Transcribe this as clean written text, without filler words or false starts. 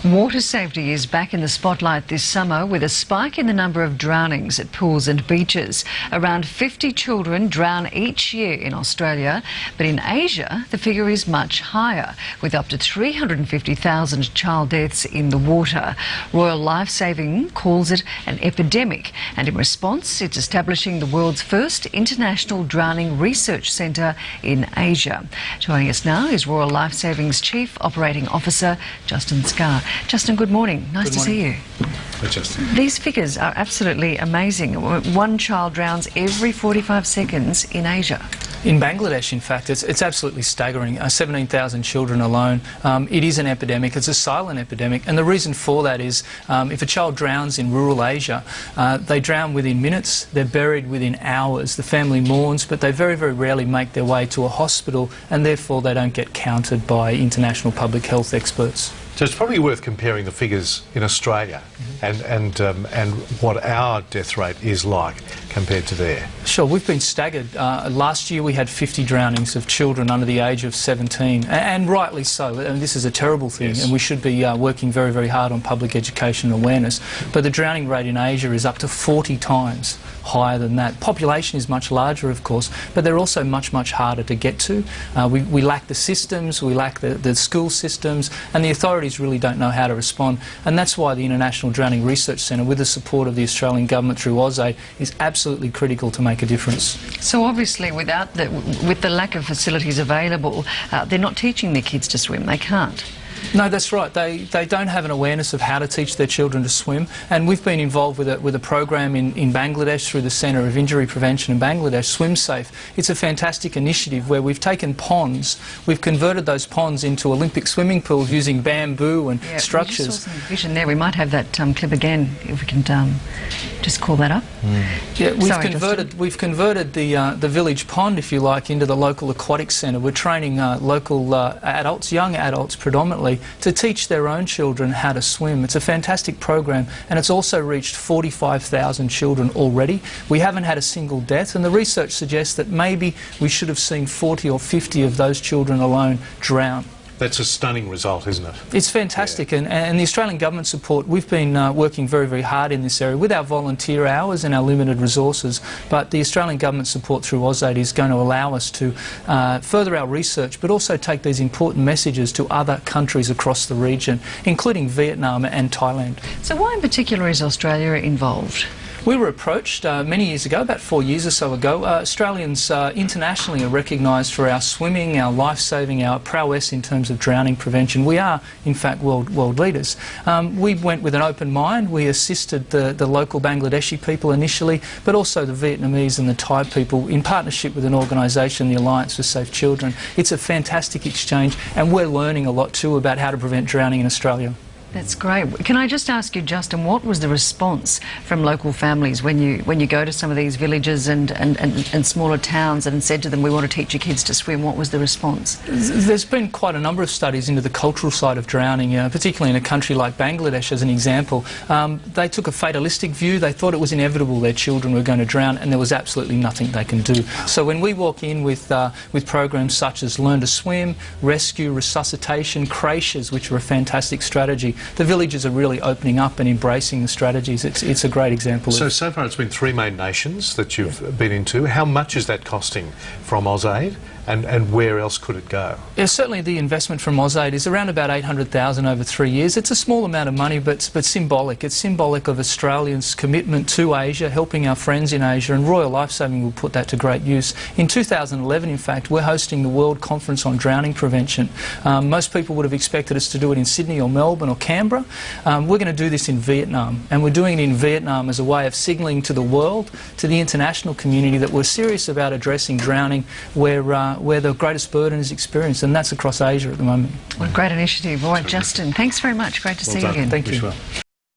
Water safety is back in the spotlight this summer with a spike in the number of drownings at pools and beaches. Around 50 children drown each year in Australia, but in Asia the figure is much higher, with up to 350,000 child deaths in the water. Royal Lifesaving calls it an epidemic, and in response it's establishing the world's first international drowning research centre in Asia. Joining us now is Royal Lifesaving's Chief Operating Officer, Justin Scarr. Justin, good morning. Nice to see you. Hi, Justin. These figures are absolutely amazing. One child drowns every 45 seconds in Asia. In Bangladesh, in fact, it's absolutely staggering. 17,000 children alone. It is an epidemic. It's a silent epidemic. And the reason for that is if a child drowns in rural Asia, they drown within minutes, they're buried within hours. The family mourns, but they very, very rarely make their way to a hospital, and therefore they don't get counted by international public health experts. So it's probably worth comparing the figures in Australia and what our death rate is like compared to there. Sure, we've been staggered. Last year we had 50 drownings of children under the age of 17, and rightly so. And this is a terrible thing, yes. And we should be working very, very hard on public education and awareness. But the drowning rate in Asia is up to 40 times higher than that. Population is much larger, of course, but they're also much, much harder to get to. We lack the systems, we lack the school systems, and the authorities really don't know how to respond. And that's why the International Drowning Research Centre, with the support of the Australian Government through AusAid, is absolutely critical to make a difference. So obviously with the lack of facilities available, they're not teaching their kids to swim. They can't. No, that's right. They don't have an awareness of how to teach their children to swim, and we've been involved with a program in Bangladesh through the Centre of Injury Prevention in Bangladesh, Swim Safe. It's a fantastic initiative where we've taken ponds, we've converted those ponds into Olympic swimming pools using bamboo and structures. We just saw some vision there. We might have that clip again if we can just call that up. Yeah, we've converted the village pond, if you like, into the local aquatic centre. We're training local adults, young adults predominantly, to teach their own children how to swim. It's a fantastic program, and it's also reached 45,000 children already. We haven't had a single death, and the research suggests that maybe we should have seen 40 or 50 of those children alone drown. That's a stunning result, isn't it? It's fantastic, yeah. and the Australian Government support, we've been working very, very hard in this area with our volunteer hours and our limited resources, but the Australian Government support through AusAid is going to allow us to further our research, but also take these important messages to other countries across the region, including Vietnam and Thailand. So why in particular is Australia involved? We were approached many years ago, about 4 years or so ago. Australians internationally are recognised for our swimming, our life-saving, our prowess in terms of drowning prevention. We are, in fact, world leaders. We went with an open mind. We assisted the local Bangladeshi people initially, but also the Vietnamese and the Thai people in partnership with an organisation, the Alliance for Safe Children. It's a fantastic exchange, and we're learning a lot too about how to prevent drowning in Australia. That's great. Can I just ask you, Justin, what was the response from local families when you go to some of these villages and smaller towns and said to them, we want to teach your kids to swim? What was the response? There's been quite a number of studies into the cultural side of drowning, particularly in a country like Bangladesh as an example. They took a fatalistic view. They thought it was inevitable their children were going to drown, and there was absolutely nothing they can do. So when we walk in with programs such as Learn to Swim, Rescue, Resuscitation, creches, which are a fantastic strategy, the villages are really opening up and embracing the strategies. It's a great example. So far it's been 3 main nations that you've been into. How much is that costing from AusAid, and where else could it go? Yeah, certainly the investment from AusAid is around about $800,000 over 3 years. It's a small amount of money, but symbolic. It's symbolic of Australians' commitment to Asia, helping our friends in Asia, and Royal Lifesaving will put that to great use. In 2011, in fact, we're hosting the World Conference on Drowning Prevention. Most people would have expected us to do it in Sydney or Melbourne or Canberra. We're going to do this in Vietnam, and we're doing it in Vietnam as a way of signalling to the world, to the international community, that we're serious about addressing drowning where the greatest burden is experienced, and that's across Asia at the moment. What a great initiative. All right, Justin, thanks very much. Great to see you again. Thank you.